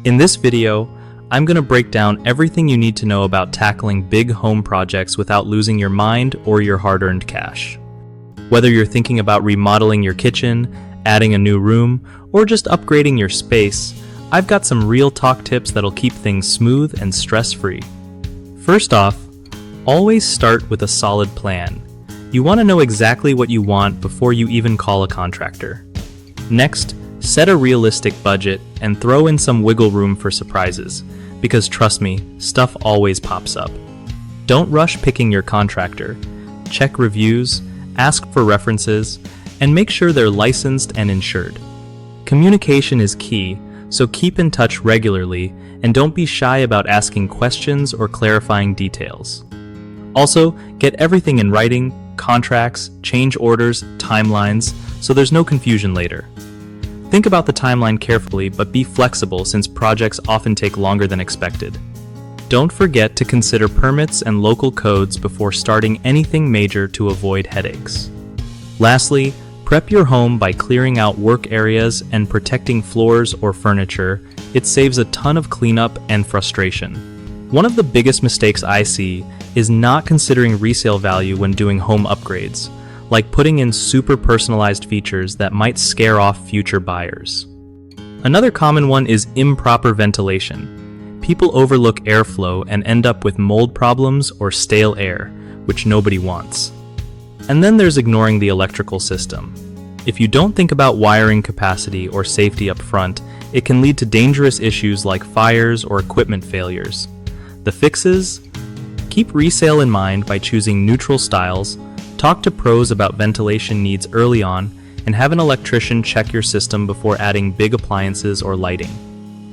In this video, I'm going to break down everything you need to know about tackling big home projects without losing your mind or your hard-earned cash. Whether you're thinking about remodeling your kitchen, adding a new room, or just upgrading your space, I've got some real talk tips that'll keep things smooth and stress-free. First off, always start with a solid plan. You want to know exactly what you want before you even call a contractor. Next, set a realistic budget and throw in some wiggle room for surprises, because trust me, stuff always pops up. Don't rush picking your contractor. Check reviews, ask for references, and make sure they're licensed and insured. Communication is key, so keep in touch regularly and don't be shy about asking questions or clarifying details. Also, get everything in writing, contracts, change orders, timelines, so there's no confusion later. Think about the timeline carefully, but be flexible since projects often take longer than expected. Don't forget to consider permits and local codes before starting anything major to avoid headaches. Lastly, prep your home by clearing out work areas and protecting floors or furniture. It saves a ton of cleanup and frustration. One of the biggest mistakes I see is not considering resale value when doing home upgrades, like putting in super personalized features that might scare off future buyers. Another common one is improper ventilation. People overlook airflow and end up with mold problems or stale air, which nobody wants. And then there's ignoring the electrical system. If you don't think about wiring capacity or safety up front, it can lead to dangerous issues like fires or equipment failures. The fixes? Keep resale in mind by choosing neutral styles, talk to pros about ventilation needs early on, and have an electrician check your system before adding big appliances or lighting.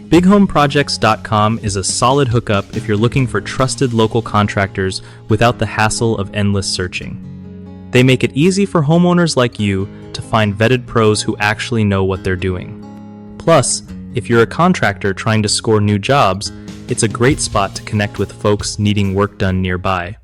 BigHomeProjects.com is a solid hookup if you're looking for trusted local contractors without the hassle of endless searching. They make it easy for homeowners like you to find vetted pros who actually know what they're doing. Plus, if you're a contractor trying to score new jobs, it's a great spot to connect with folks needing work done nearby.